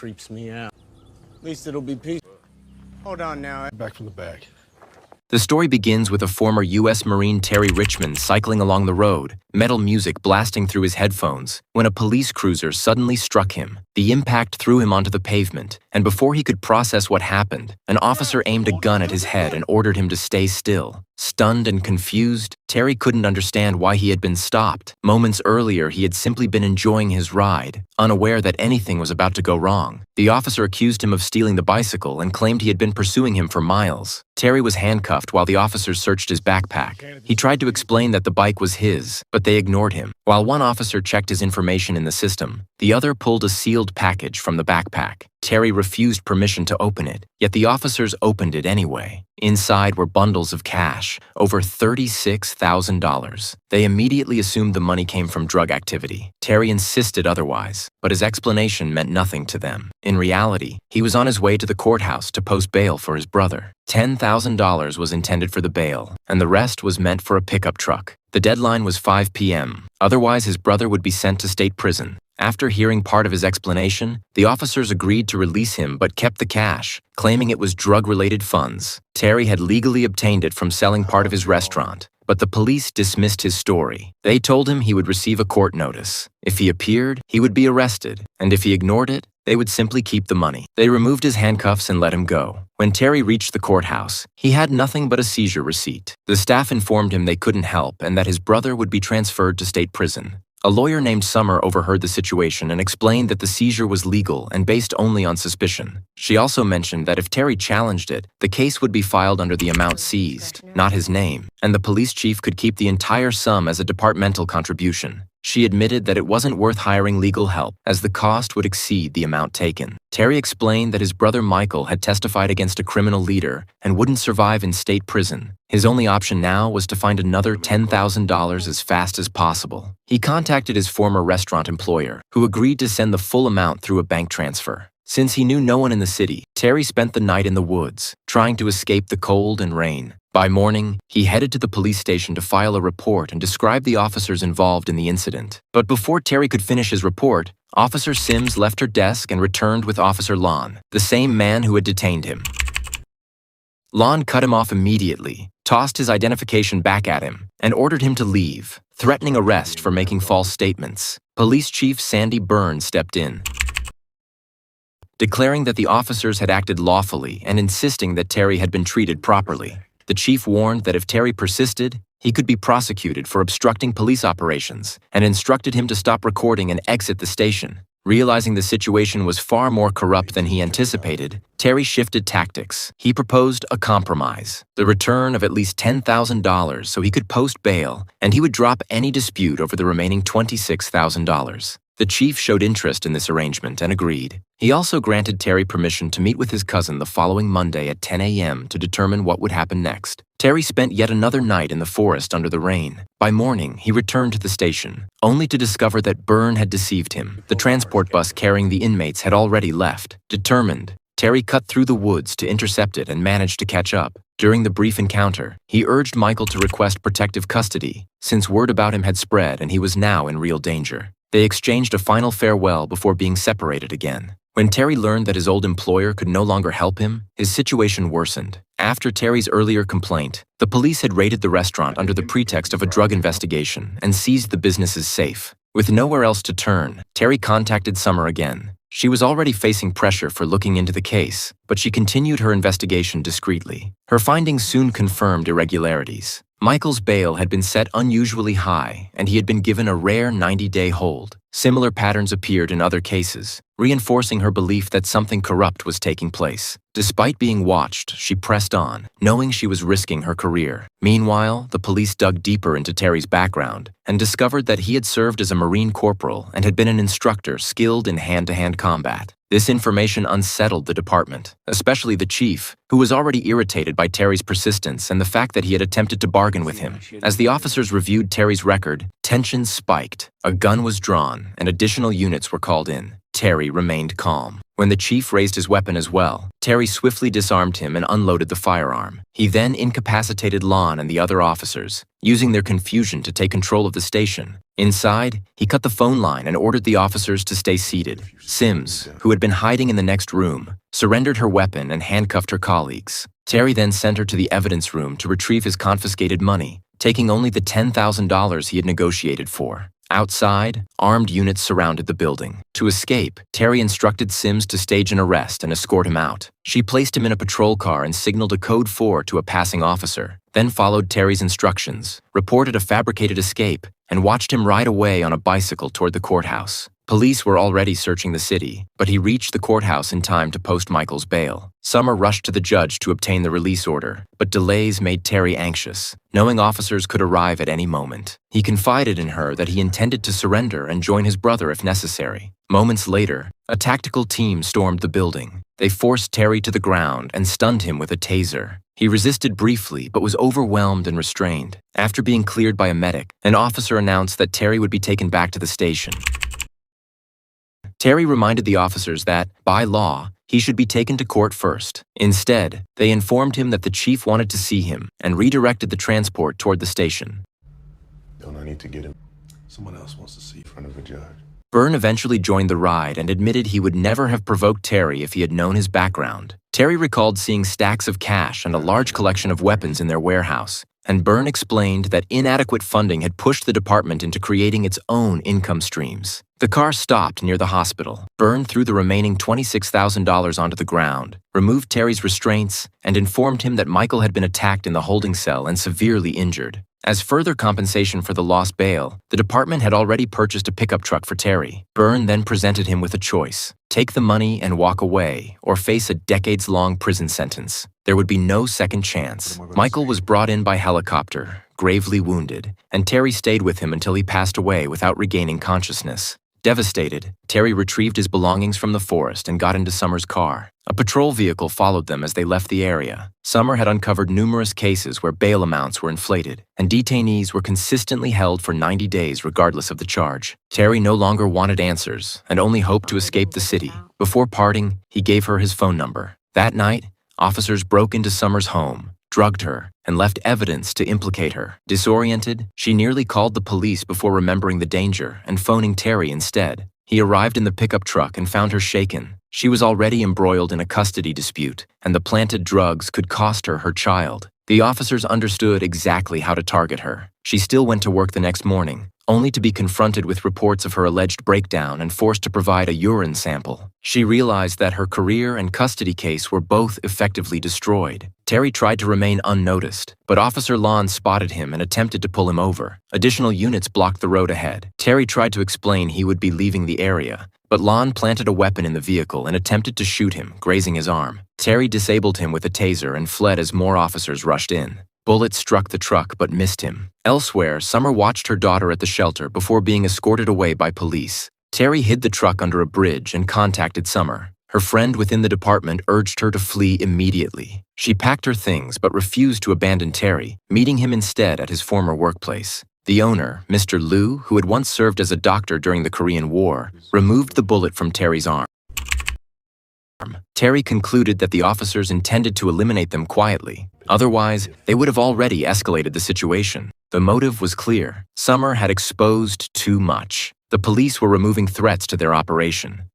creeps me out. At least it'll be peaceful. Hold on now. Back from the back. The story begins with a former U.S. Marine Terry Richmond cycling along the road, metal music blasting through his headphones, when a police cruiser suddenly struck him. The impact threw him onto the pavement, and before he could process what happened, an officer aimed a gun at his head and ordered him to stay still. Stunned and confused, Terry couldn't understand why he had been stopped. Moments earlier, he had simply been enjoying his ride, unaware that anything was about to go wrong. The officer accused him of stealing the bicycle and claimed he had been pursuing him for miles. Terry was handcuffed while the officers searched his backpack. He tried to explain that the bike was his, but they ignored him. While one officer checked his information in the system, the other pulled a sealed package from the backpack. Terry refused permission to open it, yet the officers opened it anyway. Inside were bundles of cash, over $36,000. They immediately assumed the money came from drug activity. Terry insisted otherwise, but his explanation meant nothing to them. In reality, he was on his way to the courthouse to post bail for his brother. $10,000 was intended for the bail, and the rest was meant for a pickup truck. The deadline was 5 p.m. Otherwise, his brother would be sent to state prison. After hearing part of his explanation, the officers agreed to release him but kept the cash, claiming it was drug-related funds. Terry had legally obtained it from selling part of his restaurant, but the police dismissed his story. They told him he would receive a court notice. If he appeared, he would be arrested, and if he ignored it, they would simply keep the money. They removed his handcuffs and let him go. When Terry reached the courthouse, he had nothing but a seizure receipt. The staff informed him they couldn't help and that his brother would be transferred to state prison. A lawyer named Summer overheard the situation and explained that the seizure was legal and based only on suspicion. She also mentioned that if Terry challenged it, the case would be filed under the amount seized, not his name, and the police chief could keep the entire sum as a departmental contribution. She admitted that it wasn't worth hiring legal help, as the cost would exceed the amount taken. Terry explained that his brother Michael had testified against a criminal leader and wouldn't survive in state prison. His only option now was to find another $10,000 as fast as possible. He contacted his former restaurant employer, who agreed to send the full amount through a bank transfer. Since he knew no one in the city, Terry spent the night in the woods, trying to escape the cold and rain. By morning, he headed to the police station to file a report and describe the officers involved in the incident. But before Terry could finish his report, Officer Sims left her desk and returned with Officer Lon, the same man who had detained him. Lon cut him off immediately, tossed his identification back at him, and ordered him to leave, threatening arrest for making false statements. Police Chief Sandy Byrne stepped in, declaring that the officers had acted lawfully and insisting that Terry had been treated properly. The chief warned that if Terry persisted, he could be prosecuted for obstructing police operations and instructed him to stop recording and exit the station. Realizing the situation was far more corrupt than he anticipated, Terry shifted tactics. He proposed a compromise, the return of at least $10,000 so he could post bail, and he would drop any dispute over the remaining $26,000. The chief showed interest in this arrangement and agreed. He also granted Terry permission to meet with his cousin the following Monday at 10 a.m. to determine what would happen next. Terry spent yet another night in the forest under the rain. By morning, he returned to the station, only to discover that Byrne had deceived him. The transport bus carrying the inmates had already left. Determined, Terry cut through the woods to intercept it and managed to catch up. During the brief encounter, he urged Michael to request protective custody, since word about him had spread and he was now in real danger. They exchanged a final farewell before being separated again. When Terry learned that his old employer could no longer help him, his situation worsened. After Terry's earlier complaint, the police had raided the restaurant under the pretext of a drug investigation and seized the business's safe. With nowhere else to turn, Terry contacted Summer again. She was already facing pressure for looking into the case, but she continued her investigation discreetly. Her findings soon confirmed irregularities. Michael's bail had been set unusually high, and he had been given a rare 90-day hold. Similar patterns appeared in other cases, reinforcing her belief that something corrupt was taking place. Despite being watched, she pressed on, knowing she was risking her career. Meanwhile, the police dug deeper into Terry's background and discovered that he had served as a Marine corporal and had been an instructor skilled in hand-to-hand combat. This information unsettled the department, especially the chief, who was already irritated by Terry's persistence and the fact that he had attempted to bargain with him. As the officers reviewed Terry's record, tensions spiked. A gun was drawn, and additional units were called in. Terry remained calm. When the chief raised his weapon as well, Terry swiftly disarmed him and unloaded the firearm. He then incapacitated Lon and the other officers, using their confusion to take control of the station. Inside, he cut the phone line and ordered the officers to stay seated. Sims, who had been hiding in the next room, surrendered her weapon and handcuffed her colleagues. Terry then sent her to the evidence room to retrieve his confiscated money, taking only the $10,000 he had negotiated for. Outside, armed units surrounded the building. To escape, Terry instructed Sims to stage an arrest and escort him out. She placed him in a patrol car and signaled a code 4 to a passing officer, then followed Terry's instructions, reported a fabricated escape, and watched him ride away on a bicycle toward the courthouse. Police were already searching the city, but he reached the courthouse in time to post Michael's bail. Summer rushed to the judge to obtain the release order, but delays made Terry anxious, knowing officers could arrive at any moment. He confided in her that he intended to surrender and join his brother if necessary. Moments later, a tactical team stormed the building. They forced Terry to the ground and stunned him with a taser. He resisted briefly but was overwhelmed and restrained. After being cleared by a medic, an officer announced that Terry would be taken back to the station. Terry reminded the officers that, by law, he should be taken to court first. Instead, they informed him that the chief wanted to see him and redirected the transport toward the station. Don't I need to get him? Someone else wants to see in front of a judge. Byrne eventually joined the ride and admitted he would never have provoked Terry if he had known his background. Terry recalled seeing stacks of cash and a large collection of weapons in their warehouse, and Byrne explained that inadequate funding had pushed the department into creating its own income streams. The car stopped near the hospital. Byrne threw the remaining $26,000 onto the ground, removed Terry's restraints, and informed him that Michael had been attacked in the holding cell and severely injured. As further compensation for the lost bail, the department had already purchased a pickup truck for Terry. Byrne then presented him with a choice: take the money and walk away, or face a decades-long prison sentence. There would be no second chance. Michael was brought in by helicopter, gravely wounded, and Terry stayed with him until he passed away without regaining consciousness. Devastated, Terry retrieved his belongings from the forest and got into Summer's car. A patrol vehicle followed them as they left the area. Summer had uncovered numerous cases where bail amounts were inflated, and detainees were consistently held for 90 days regardless of the charge. Terry no longer wanted answers and only hoped to escape the city. Before parting, he gave her his phone number. That night, officers broke into Summer's home, drugged her, and left evidence to implicate her. Disoriented, she nearly called the police before remembering the danger and phoning Terry instead. He arrived in the pickup truck and found her shaken. She was already embroiled in a custody dispute, and the planted drugs could cost her her child. The officers understood exactly how to target her. She still went to work the next morning, only to be confronted with reports of her alleged breakdown and forced to provide a urine sample. She realized that her career and custody case were both effectively destroyed. Terry tried to remain unnoticed, but Officer Lon spotted him and attempted to pull him over. Additional units blocked the road ahead. Terry tried to explain he would be leaving the area, but Lon planted a weapon in the vehicle and attempted to shoot him, grazing his arm. Terry disabled him with a taser and fled as more officers rushed in. Bullets struck the truck but missed him. Elsewhere, Summer watched her daughter at the shelter before being escorted away by police. Terry hid the truck under a bridge and contacted Summer. Her friend within the department urged her to flee immediately. She packed her things but refused to abandon Terry, meeting him instead at his former workplace. The owner, Mr. Liu, who had once served as a doctor during the Korean War, removed the bullet from Terry's arm. Terry concluded that the officers intended to eliminate them quietly. Otherwise, they would have already escalated the situation. The motive was clear. Summer had exposed too much. The police were removing threats to their operation.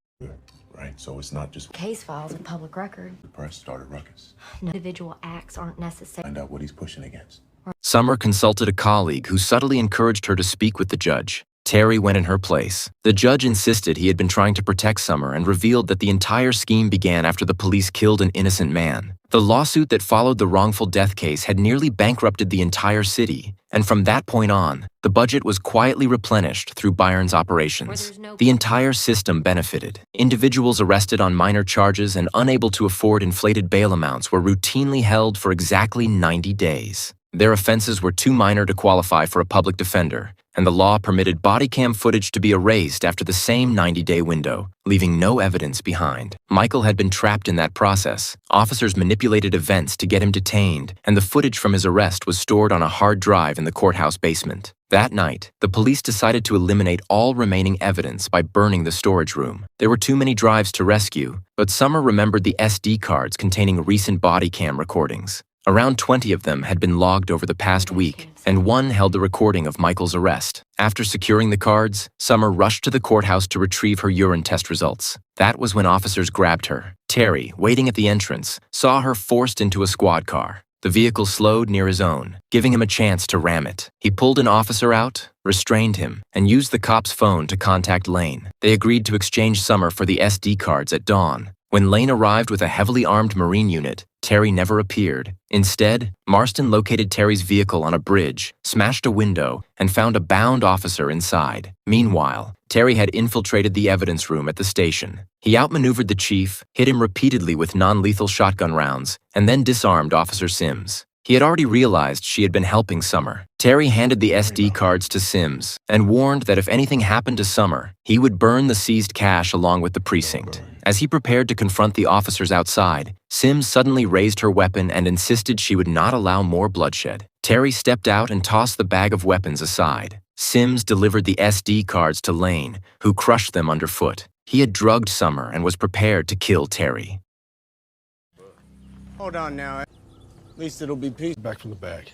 Right, so it's not just Case files of public record. the press started ruckus. No individual acts aren't necessary. Find out what he's pushing against. Summer consulted a colleague who subtly encouraged her to speak with the judge. Terry went in her place. The judge insisted he had been trying to protect Summer and revealed that the entire scheme began after the police killed an innocent man. The lawsuit that followed the wrongful death case had nearly bankrupted the entire city, and from that point on, the budget was quietly replenished through Byron's operations. The entire system benefited. Individuals arrested on minor charges and unable to afford inflated bail amounts were routinely held for exactly 90 days. Their offenses were too minor to qualify for a public defender, and the law permitted body cam footage to be erased after the same 90-day window, leaving no evidence behind. Michael had been trapped in that process. Officers manipulated events to get him detained, and the footage from his arrest was stored on a hard drive in the courthouse basement. That night, the police decided to eliminate all remaining evidence by burning the storage room. There were too many drives to rescue, but Summer remembered the SD cards containing recent body cam recordings. Around 20 of them had been logged over the past week, and one held the recording of Michael's arrest. After securing the cards, Summer rushed to the courthouse to retrieve her urine test results. That was when officers grabbed her. Terry, waiting at the entrance, saw her forced into a squad car. The vehicle slowed near his own, giving him a chance to ram it. He pulled an officer out, restrained him, and used the cop's phone to contact Lane. They agreed to exchange Summer for the SD cards at dawn. When Lane arrived with a heavily armed Marine unit, Terry never appeared. Instead, Marston located Terry's vehicle on a bridge, smashed a window, and found a bound officer inside. Meanwhile, Terry had infiltrated the evidence room at the station. He outmaneuvered the chief, hit him repeatedly with non-lethal shotgun rounds, and then disarmed Officer Sims. He had already realized she had been helping Summer. Terry handed the SD cards to Sims and warned that if anything happened to Summer, he would burn the seized cash along with the precinct. As he prepared to confront the officers outside, Sims suddenly raised her weapon and insisted she would not allow more bloodshed. Terry stepped out and tossed the bag of weapons aside. Sims delivered the SD cards to Lane, who crushed them underfoot. He had drugged Summer and was prepared to kill Terry. Hold on now. At least it'll be peaceful. Back from the bag.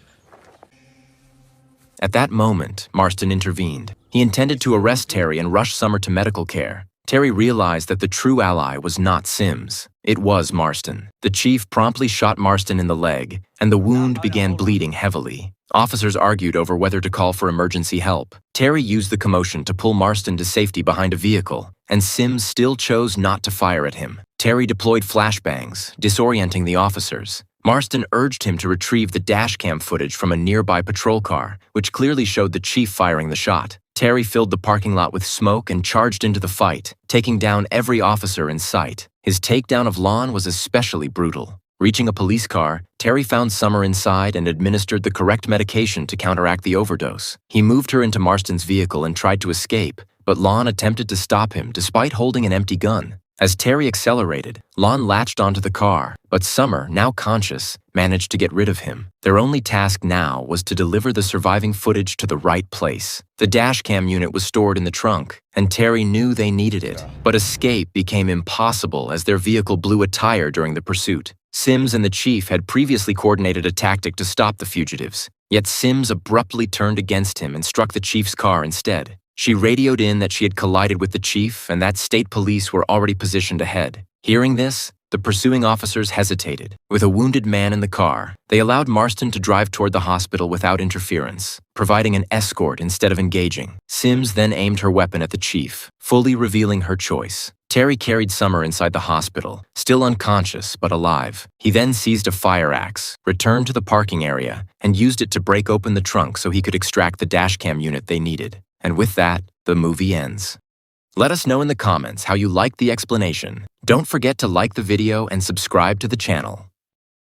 At that moment, Marston intervened. He intended to arrest Terry and rush Summer to medical care. Terry realized that the true ally was not Sims. It was Marston. The chief promptly shot Marston in the leg, and the wound began bleeding heavily. Officers argued over whether to call for emergency help. Terry used the commotion to pull Marston to safety behind a vehicle, and Sims still chose not to fire at him. Terry deployed flashbangs, disorienting the officers. Marston urged him to retrieve the dashcam footage from a nearby patrol car, which clearly showed the chief firing the shot. Terry filled the parking lot with smoke and charged into the fight, taking down every officer in sight. His takedown of Lon was especially brutal. Reaching a police car, Terry found Summer inside and administered the correct medication to counteract the overdose. He moved her into Marston's vehicle and tried to escape, but Lon attempted to stop him despite holding an empty gun. As Terry accelerated, Lon latched onto the car, but Summer, now conscious, managed to get rid of him. Their only task now was to deliver the surviving footage to the right place. The dashcam unit was stored in the trunk, and Terry knew they needed it. But escape became impossible as their vehicle blew a tire during the pursuit. Sims and the chief had previously coordinated a tactic to stop the fugitives, yet Sims abruptly turned against him and struck the chief's car instead. She radioed in that she had collided with the chief and that state police were already positioned ahead. Hearing this, the pursuing officers hesitated. With a wounded man in the car, they allowed Marston to drive toward the hospital without interference, providing an escort instead of engaging. Sims then aimed her weapon at the chief, fully revealing her choice. Terry carried Summer inside the hospital, still unconscious but alive. He then seized a fire axe, returned to the parking area, and used it to break open the trunk so he could extract the dashcam unit they needed. And with that, the movie ends. Let us know in the comments how you liked the explanation. Don't forget to like the video and subscribe to the channel.